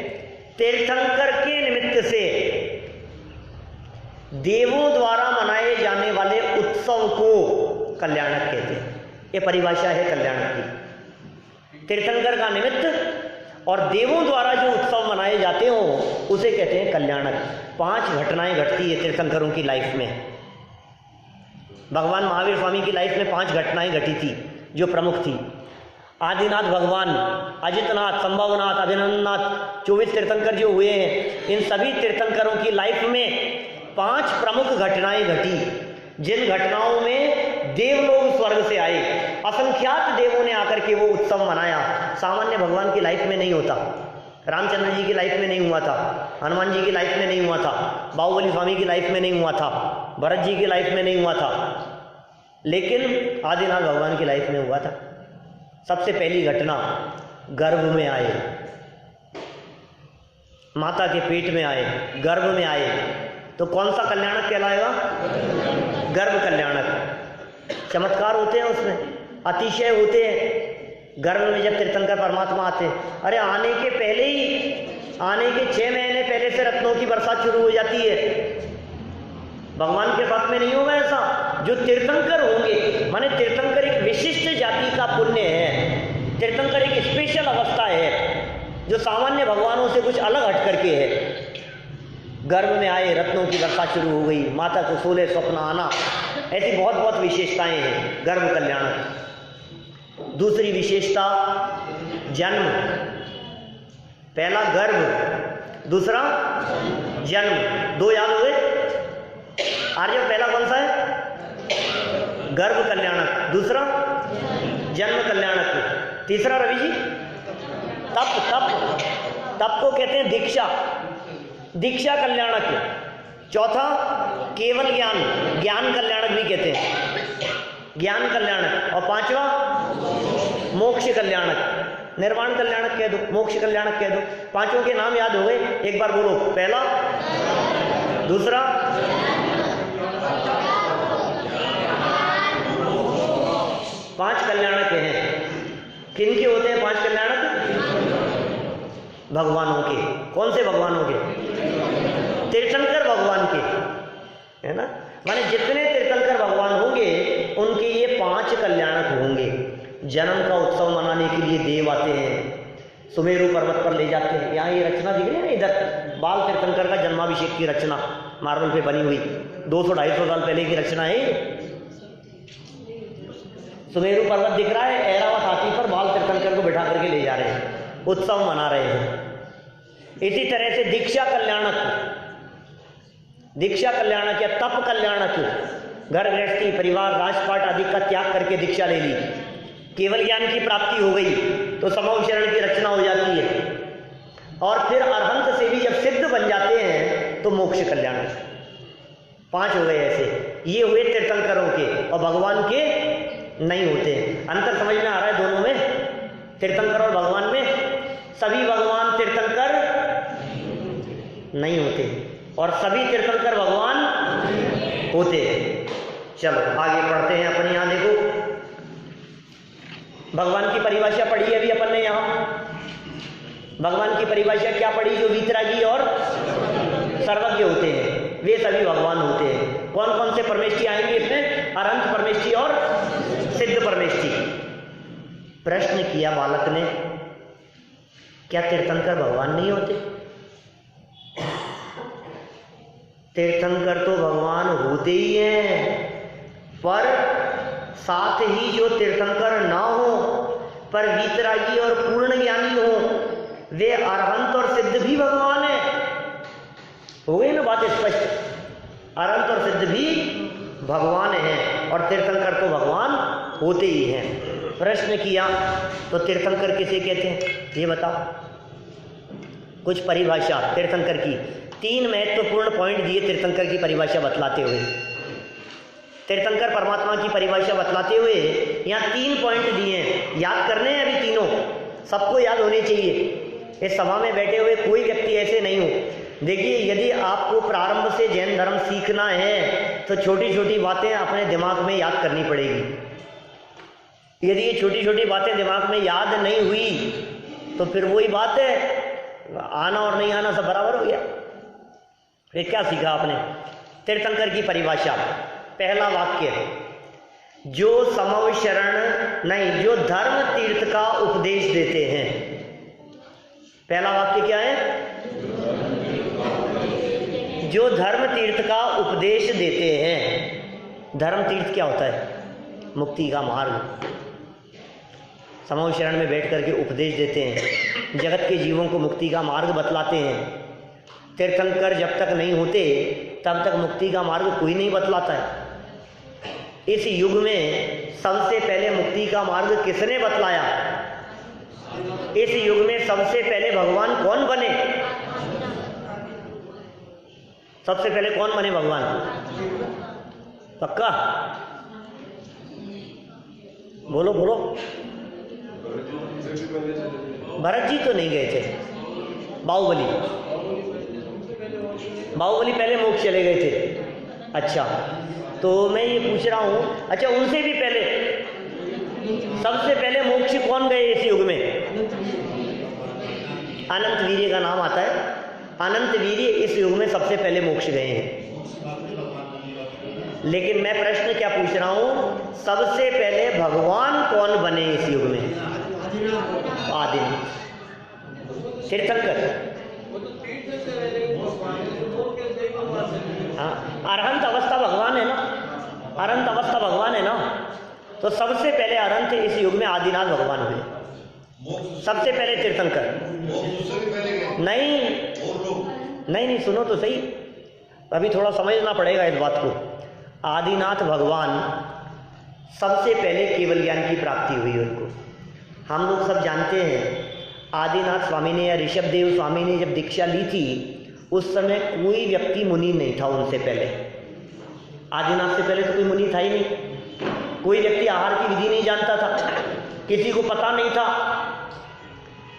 Speaker 1: तीर्थंकर के निमित्त से देवों द्वारा मनाए जाने वाले उत्सव को कल्याणक कहते हैं। ये परिभाषा है कल्याणक की। तीर्थंकर का निमित्त और देवों द्वारा जो उत्सव मनाए जाते हो उसे कहते हैं कल्याणक। 5 घटनाएं घटती है तीर्थंकरों की लाइफ में। भगवान महावीर स्वामी की लाइफ में 5 घटनाएं घटी थी जो प्रमुख थी। आदिनाथ भगवान, अजितनाथ, संभवनाथ, अभिनंदनाथ, 24 तीर्थंकर जो हुए हैं, इन सभी तीर्थंकरों की लाइफ में 5 प्रमुख घटनाएं घटी, जिन घटनाओं में देवलोग स्वर्ग से आए, असंख्यात देवों ने आकर के वो उत्सव मनाया। सामान्य भगवान की लाइफ में नहीं होता, रामचंद्र जी की लाइफ में नहीं हुआ था, हनुमान जी की लाइफ में नहीं हुआ था, बाहुबली स्वामी की लाइफ में नहीं हुआ था, भरत जी की लाइफ में नहीं हुआ था, लेकिन आदिनाथ भगवान की लाइफ में हुआ था। सबसे पहली घटना, गर्भ में आए, माता के पेट में आए, गर्भ में आए, तो कौन सा कल्याणक कहलाएगा? गर्भ कल्याणक। चमत्कार होते हैं उसमें, अतिशय होते हैं। गर्भ में जब तीर्थंकर परमात्मा आते हैं, अरे आने के पहले ही, आने के 6 महीने पहले से रत्नों की बरसात शुरू हो जाती है। भगवान के पक्ष में नहीं होगा ऐसा। जो तीर्थंकर होंगे, माने तीर्थंकर एक विशिष्ट जाति का पुण्य है, तीर्थंकर एक स्पेशल अवस्था है जो सामान्य भगवानों से कुछ अलग हट करके है। गर्भ में आए, रत्नों की वर्षा शुरू हो गई, माता को 16 स्वप्न आना, ऐसी बहुत बहुत विशेषताएं हैं गर्भ कल्याणक। दूसरी विशेषता, जन्म। पहला गर्भ, दूसरा जन्म, 2 याद हुए। आर्य पहला कौन सा है? गर्भ कल्याणक, दूसरा जन्म कल्याणक, तीसरा रवि जी तप। तप को कहते हैं दीक्षा, दीक्षा कल्याणक। चौथा केवल ज्ञान, ज्ञान कल्याणक भी कहते हैं, ज्ञान कल्याणक। और 5वां मोक्ष कल्याणक, निर्वाण कल्याणक कह दो, मोक्ष कल्याणक कह दो। 5 के नाम याद हो गए, एक बार बोलो। पहला, दूसरा, 5 कल्याणक हैं। किन के होते हैं 5 कल्याणक? भगवानों के। कौन से भगवानों के? तीर्थंकर भगवान के, है ना। माने जितने तीर्थंकर भगवान होंगे उनके ये 5 कल्याणक होंगे। जन्म का उत्सव मनाने के लिए देव आते हैं, सुमेरु पर्वत पर ले जाते हैं। यहाँ ये रचना दिख रही है ना, इधर बाल तीर्थंकर का जन्माभिषेक की रचना मार्बल पे बनी हुई, 200-250 साल पहले की रचना है। सुमेरु पर्वत दिख रहा है, ऐरावत हाथी पर बाल तीर्थंकर को बिठा करके ले जा रहे हैं, उत्सव मना रहे हैं। इसी तरह से दीक्षा कल्याणक, दीक्षा कल्याणक या तप कल्याणक, घर गृहस्थी, परिवार, राजपाट आदि का त्याग करके दीक्षा ले ली, केवल ज्ञान की प्राप्ति हो गई तो समव शरण की रचना हो जाती है। और फिर अरहंत से भी जब सिद्ध बन जाते हैं तो मोक्ष कल्याणक। 5 हो गए ऐसे, ये हुए तीर्थंकरों के, और भगवान के नहीं होते। अंतर समझ में आ रहा है दोनों में, तीर्थंकर और भगवान में? सभी भगवान तीर्थंकर नहीं होते और सभी तीर्थंकर भगवान होते हैं। चलो आगे पढ़ते हैं अपन। यहाँ देखो, भगवान की परिभाषा पढ़ी है अभी अपन ने। यहाँ भगवान की परिभाषा क्या पढ़ी? जो वीतरागी और सर्वज्ञ होते हैं वे सभी भगवान होते हैं। कौन कौन से परमेष्ठी आएंगे इसमें? अनंत परमेष्ठी और सिद्ध परमेष्ठी। प्रश्न किया बालक ने, क्या तीर्थंकर भगवान नहीं होते? तीर्थंकर तो भगवान होते ही हैं, पर साथ ही जो तीर्थंकर ना हो पर वीतरागी और पूर्ण ज्ञानी हो, वे अरहंत और सिद्ध भी भगवान है। हो गई ना बात स्पष्ट? अरहंत और सिद्ध भी भगवान हैं और तीर्थंकर तो भगवान होते ही हैं। प्रश्न किया तो तीर्थंकर किसे कहते हैं ये बताओ। कुछ परिभाषा तीर्थंकर की, 3 महत्वपूर्ण पॉइंट दिए तीर्थंकर की परिभाषा बतलाते हुए। तीर्थंकर परमात्मा की परिभाषा बतलाते हुए यहाँ 3 पॉइंट दिए हैं, याद करने हैं अभी तीनों, सबको याद होने चाहिए। इस सभा में बैठे हुए कोई व्यक्ति ऐसे नहीं हो। देखिए, यदि आपको प्रारंभ से जैन धर्म सीखना है तो छोटी छोटी बातें अपने दिमाग में याद करनी पड़ेगी। यदि ये छोटी छोटी बातें दिमाग में याद नहीं हुई तो फिर वही बात है, आना और नहीं आना सब बराबर हो गया। फिर क्या सीखा आपने? तीर्थंकर की परिभाषा, पहला वाक्य, जो समव शरण नहीं, जो धर्म तीर्थ का उपदेश देते हैं। पहला वाक्य क्या है? जो धर्म तीर्थ का उपदेश देते हैं। धर्म तीर्थ क्या होता है? मुक्ति का मार्ग। समूह शरण में बैठ करके उपदेश देते हैं, जगत के जीवों को मुक्ति का मार्ग बतलाते हैं। तीर्थंकर जब तक नहीं होते तब तक मुक्ति का मार्ग कोई नहीं बतलाता है। इस युग में सबसे पहले मुक्ति का मार्ग किसने बतलाया? इस युग में सबसे पहले भगवान कौन बने? सबसे पहले कौन बने भगवान? पक्का बोलो बोलो। भरत जी तो नहीं गए थे, बाहुबली पहले मोक्ष चले गए थे। अच्छा, तो मैं ये पूछ रहा हूँ, अच्छा उनसे भी पहले सबसे पहले मोक्ष कौन गए इस युग में? अनंत वीर्य का नाम आता है। अनंत वीर्य इस युग में सबसे पहले मोक्ष गए हैं। लेकिन मैं प्रश्न क्या पूछ रहा हूँ, सबसे पहले भगवान कौन बने इस युग में? आदिनाथ, तीर्थंकर। हाँ, अरहंत अवस्था भगवान है ना, अरहंत अवस्था भगवान है ना, तो सबसे पहले अरहंत इस युग में आदिनाथ भगवान हुए। सबसे पहले तीर्थंकर। नहीं, सुनो तो सही, अभी थोड़ा समझना पड़ेगा इस बात को। आदिनाथ भगवान सबसे पहले केवल ज्ञान की प्राप्ति हुई उनको। हम लोग सब जानते हैं, आदिनाथ स्वामी ने या ऋषभदेव स्वामी ने जब दीक्षा ली थी उस समय कोई व्यक्ति मुनि नहीं था उनसे पहले। आदिनाथ से पहले तो कोई मुनि था ही नहीं। कोई व्यक्ति आहार की विधि नहीं जानता था, किसी को पता नहीं था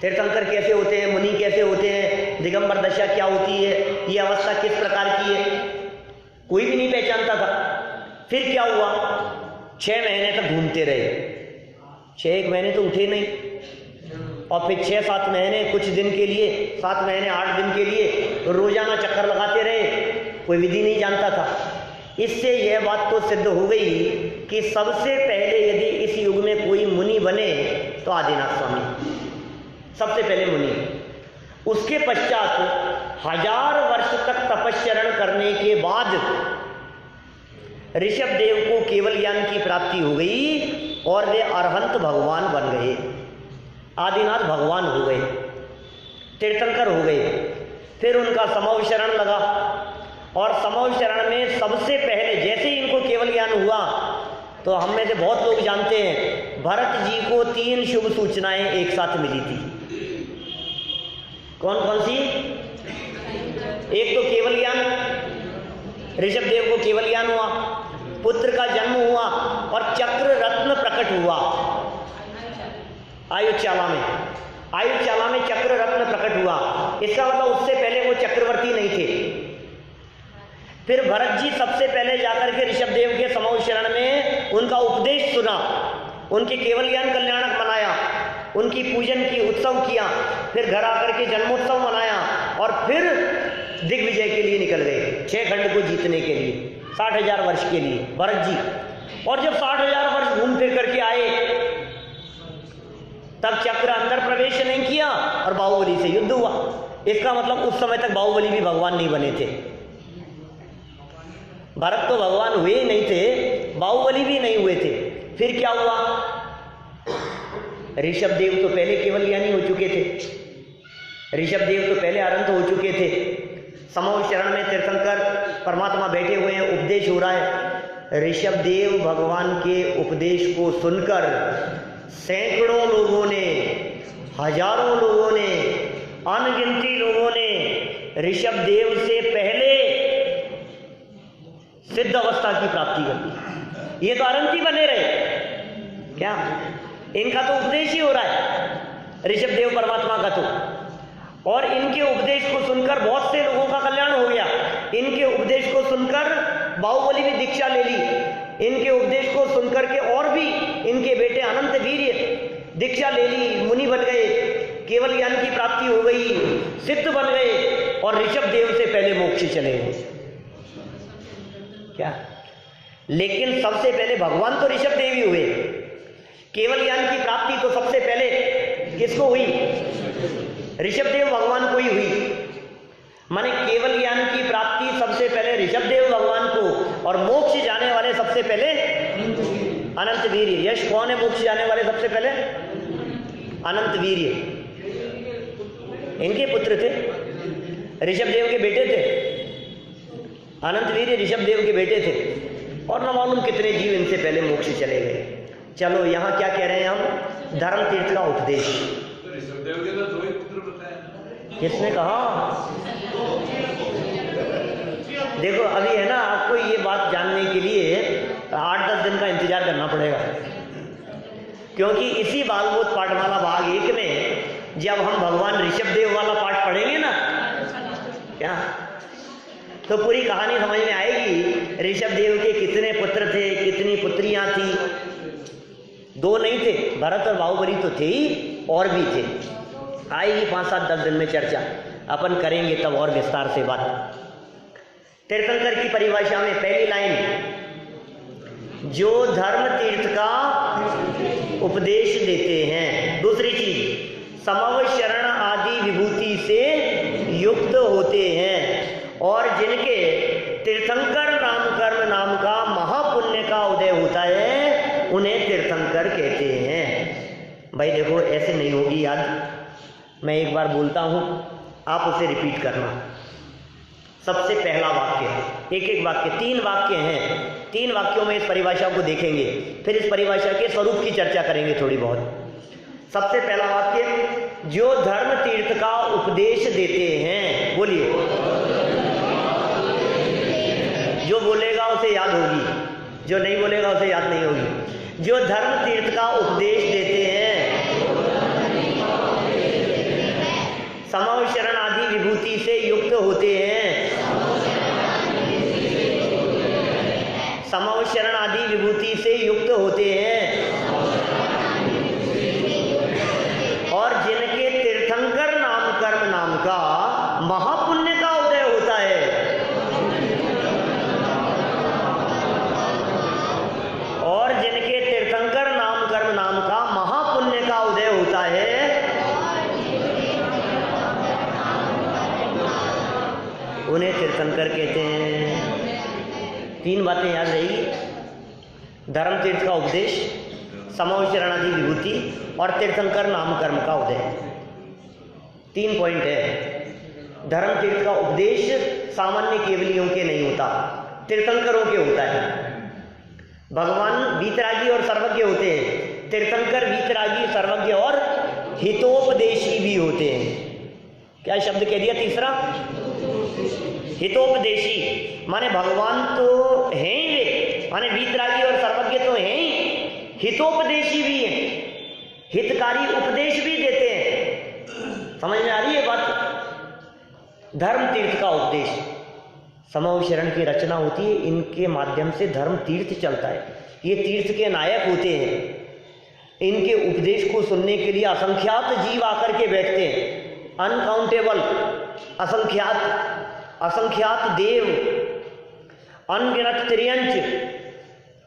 Speaker 1: तीर्थंकर कैसे होते हैं, मुनि कैसे होते हैं, दिगंबर दशा क्या होती है, ये अवस्था किस प्रकार की है, कोई भी नहीं पहचानता था। फिर क्या हुआ, 6 महीने तक घूमते रहे। 6 महीने तो उठे नहीं, और फिर 6-7 महीने कुछ दिन के लिए, 7 महीने 8 दिन के लिए रोजाना चक्कर लगाते रहे। कोई विधि नहीं जानता था। इससे यह बात तो सिद्ध हो गई कि सबसे पहले यदि इस युग में कोई मुनि बने तो आदिनाथ स्वामी सबसे पहले मुनि। उसके पश्चात 1000 वर्ष तक तपश्चरण करने के बाद ऋषभदेव को केवल ज्ञान की प्राप्ति हो गई और वे अरहंत भगवान बन गए। आदिनाथ भगवान हो गए, तीर्थंकर हो गए। फिर उनका समव शरण लगा, और समव शरण में सबसे पहले जैसे ही इनको केवल ज्ञान हुआ तो हम में से बहुत लोग जानते हैं भरत जी को 3 शुभ सूचनाएं एक साथ मिली थी। कौन कौन सी? एक तो केवल ज्ञान, ऋषभदेव को केवल ज्ञान हुआ, पुत्र का जन्म हुआ और चक्र रत्न प्रकट हुआ आयुचाला में चक्र रत्न प्रकट हुआ। इसका मतलब उससे पहले वो चक्रवर्ती नहीं थे। फिर भरत जी सबसे पहले जाकर के ऋषभदेव के समूह शरण में उनका उपदेश सुना, उनके केवल ज्ञान कल्याणक मनाया, उनकी पूजन की, उत्सव किया, फिर घर आकर के जन्मोत्सव मनाया और फिर दिग्विजय के लिए निकल गए 6 खंड को जीतने के लिए, 60,000 वर्ष के लिए भरत जी। और जब 60,000 वर्ष घूम फिर करके आए तब चक्र अंदर प्रवेश नहीं किया और बाहुबली से युद्ध हुआ। इसका मतलब उस समय तक बाहुबली भी भगवान नहीं बने थे। भरत तो भगवान हुए ही नहीं थे, बाहुबली भी नहीं हुए थे। फिर क्या हुआ, ऋषभदेव तो पहले केवल ज्ञानी हो चुके थे, ऋषभदेव तो पहले अरहंत हो चुके थे। समूह शरण में तीर्थंकर परमात्मा बैठे हुए हैं, उपदेश हो रहा है। ऋषभदेव भगवान के उपदेश को सुनकर सैकड़ों लोगों ने, हजारों लोगों ने, अनगिनती लोगों ने ऋषभदेव से पहले सिद्ध अवस्था की प्राप्ति कर ली। ये तो अरहंत ही बने रहे क्या? इनका तो उपदेश ही हो रहा है ऋषभदेव परमात्मा का तो, और इनके उपदेश को सुनकर बहुत से लोगों का कल्याण हो गया। इनके उपदेश को सुनकर बाहुबली भी दीक्षा ले ली, इनके उपदेश को सुनकर के और भी इनके बेटे अनंत वीर्य दीक्षा ले ली, मुनि बन गए, केवल ज्ञान की प्राप्ति हो गई, सिद्ध बन गए और ऋषभदेव से पहले मोक्ष चले गए क्या? लेकिन सबसे पहले भगवान तो ऋषभदेव ही हुए। केवल ज्ञान की प्राप्ति तो सबसे पहले किसको हुई? ऋषभदेव भगवान को ही हुई। माने केवल ज्ञान की प्राप्ति सबसे पहले ऋषभदेव भगवान को, और मोक्ष जाने वाले सबसे पहले अनंत वीर्य। यश कौन है मोक्ष जाने वाले सबसे पहले? अनंत वीर्य, इनके पुत्र थे, ऋषभदेव के बेटे थे। अनंत वीर्य ऋषभदेव के बेटे थे, और न मालूम कितने जीव इनसे पहले मोक्ष चले गए। चलो यहाँ क्या कह रहे हैं हम? धर्म तीर्थ का उपदेश।
Speaker 2: ऋषभदेव के तो 2 ही पुत्र बताए।
Speaker 1: किसने कहा? देखो अभी है ना, आपको ये बात जानने के लिए 8-10 दिन का इंतजार करना पड़ेगा, क्योंकि इसी बालबोध पाठमाला भाग 1 में जब हम भगवान ऋषभदेव वाला पाठ पढ़ेंगे ना, क्या तो पूरी कहानी समझ में आएगी। ऋषभदेव के कितने पुत्र थे, कितनी पुत्रियां थी। 2 नहीं थे, भरत और बाहुबली तो थे ही, और भी थे। आएगी 5-7-10 दिन में चर्चा, अपन करेंगे तब और विस्तार से बात। तीर्थंकर की परिभाषा में पहली लाइन, जो धर्म तीर्थ का उपदेश देते हैं। दूसरी चीज, समव शरण आदि विभूति से युक्त होते हैं, और जिनके तीर्थंकर नाम कर्म नाम का महापुण्य का उदय होता है, उन्हें तीर्थंकर कहते हैं। भाई देखो ऐसे नहीं होगी याद, मैं एक बार बोलता हूं, आप उसे रिपीट करना। सबसे पहला वाक्य, एक वाक्य, 3 वाक्य हैं, 3 वाक्यों में इस परिभाषा को देखेंगे, फिर इस परिभाषा के स्वरूप की चर्चा करेंगे थोड़ी बहुत। सबसे पहला वाक्य, जो धर्म तीर्थ का उपदेश देते हैं। बोलिए, जो बोलेगा उसे याद होगी, जो नहीं बोलेगा उसे याद नहीं होगी। जो धर्म तीर्थ का उपदेश देते हैं, समव शरण आदि विभूति से युक्त होते हैं, समव शरण आदि विभूति से युक्त होते हैं, और जिनके तीर्थंकर नाम कर्म नाम का महापुण्य का उदय होता है, और जिनके तीर्थंकर नाम कर्म नाम का महापुण्य का उदय होता है, उन्हें तीर्थंकर कहते हैं। 3 बातें याद रहेगी, धर्म तीर्थ का उपदेश, समव शरण आदि विभूति, और तीर्थंकर नाम कर्म का उदय। 3 पॉइंट है। धर्म तीर्थ का उपदेश सामान्य केवलियों के नहीं होता, तीर्थंकरों के होता है। भगवान वीतरागी और सर्वज्ञ होते हैं, तीर्थंकर वीतरागी, सर्वज्ञ और हितोपदेशी भी होते हैं। क्या शब्द कह दिया तीसरा? हितोपदेशी, माने भगवान तो हैं ही वे, माने वीतरागी और सर्वज्ञ तो हैं ही, हितोपदेशी भी हैं, हितकारी उपदेश भी देते हैं। समझ में आ रही है बात? धर्म तीर्थ का उपदेश, समव शरण की रचना होती है, इनके माध्यम से धर्म तीर्थ चलता है। ये तीर्थ के नायक होते हैं, इनके उपदेश को सुनने के लिए असंख्यात जीव आकर के बैठते हैं, अनकाउंटेबल, असंख्यात देव, अनगिनत त्रियंच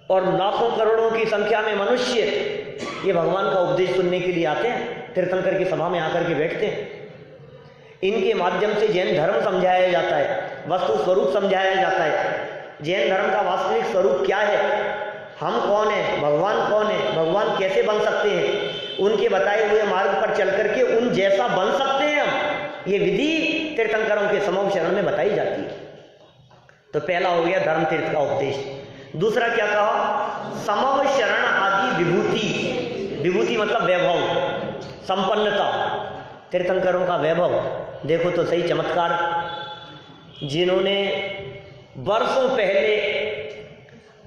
Speaker 1: और लाखों करोड़ों की संख्या में मनुष्य ये भगवान का उपदेश सुनने के लिए आते हैं, तीर्थंकर की सभा में आकर के बैठते हैं। इनके माध्यम से जैन धर्म समझाया जाता है, वस्तु स्वरूप समझाया जाता है। जैन धर्म का वास्तविक स्वरूप क्या है, हम कौन है, भगवान कौन है, भगवान कैसे बन सकते हैं, उनके बताए हुए मार्ग पर चल करके उन जैसा बन सकते हैं हम, ये विधि तीर्थंकरों के समव शरण में बताई जाती है। तो पहला हो गया धर्म तीर्थ का उपदेश। दूसरा क्या कहा? समव शरण आदि विभूति। विभूति मतलब वैभव, संपन्नता, तीर्थंकरों का वैभव। देखो तो सही चमत्कार, जिन्होंने वर्षों पहले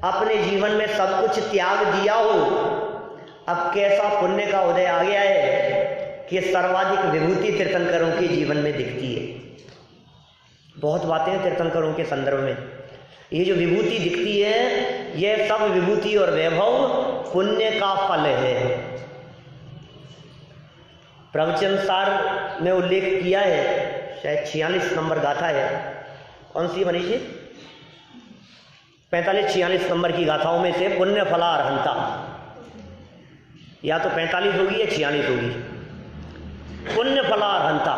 Speaker 1: अपने जीवन में सब कुछ त्याग दिया हो, अब कैसा पुण्य का उदय आ गया है कि सर्वाधिक विभूति तीर्थंकरों के जीवन में दिखती है। बहुत बातें हैं तीर्थंकरों के संदर्भ में। ये जो विभूति दिखती है, यह सब विभूति और वैभव पुण्य का फल है। प्रवचन सार में उल्लेख किया है, शायद 46 नंबर गाथा है, कौन सी मनीष जी? 45-46 नंबर की गाथाओं में से पुण्य फला अर्हंता, या तो 45 होगी या 46 होगी। पुण्य फला अर्हंता,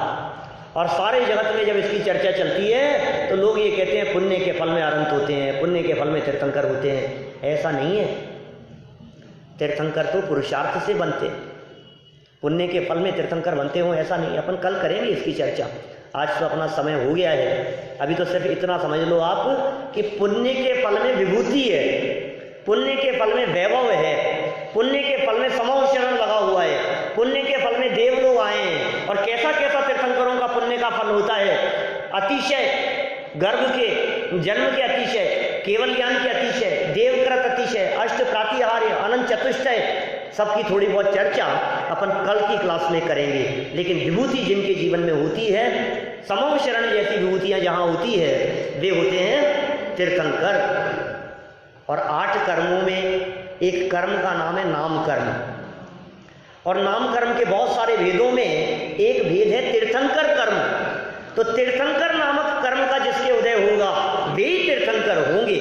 Speaker 1: और सारे जगत में जब इसकी चर्चा चलती है तो लोग ये कहते हैं पुण्य के फल में अनंत होते हैं, पुण्य के फल में तीर्थंकर होते हैं। ऐसा नहीं है। तीर्थंकर तो पुरुषार्थ से बनते, पुण्य के फल में तीर्थंकर बनते हो ऐसा नहीं। अपन कल करेंगे इसकी चर्चा, आज तो अपना समय हो गया है। अभी तो सिर्फ इतना समझ लो आप कि पुण्य के फल में विभूति है, पुण्य के फल में वैभव है, पुण्य के फल में समूह शरण लगा हुआ है, पुण्य के फल में देव लोग आए हैं। और कैसा कैसा तीर्थंकरों का पुण्य का फल होता है, अतिशय गर्भ के जन्म के अतिशय, केवल ज्ञान के अतिशय, देवकृत अतिशय, अष्ट प्रातिहार्य, अनंत चतुष्टय, सबकी थोड़ी बहुत चर्चा अपन कल की क्लास में करेंगे। लेकिन विभूति जिनके जीवन में होती है, समूह शरण जैसी विभूतियां जहां होती है, वे होते हैं तीर्थंकर। और 8 कर्मों में एक कर्म का नाम है नाम कर्म। और नाम कर्म के बहुत सारे भेदों में एक भेद है तीर्थंकर कर्म। तो तीर्थंकर नामक कर्म का जिसके उदय होगा वे ही तीर्थंकर होंगे।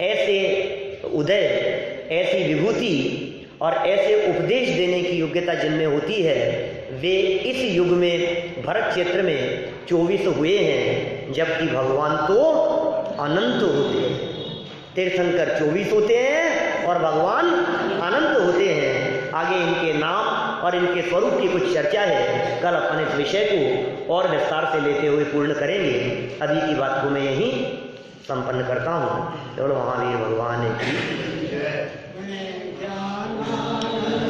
Speaker 1: ऐसे उदय, ऐसी विभूति और ऐसे उपदेश देने की योग्यता जिनमें होती है, वे इस युग में भरत क्षेत्र में 24 हुए हैं, जबकि भगवान तो अनंत होते हैं। तीर्थंकर 24 होते हैं और भगवान अनंत होते हैं। आगे इनके नाम और इनके स्वरूप की कुछ चर्चा है, कल अपन इस विषय को और विस्तार से लेते हुए पूर्ण करेंगे। अभी की बात को मैं यहीं संपन्न करता हूँ। केवल महावीर भगवान की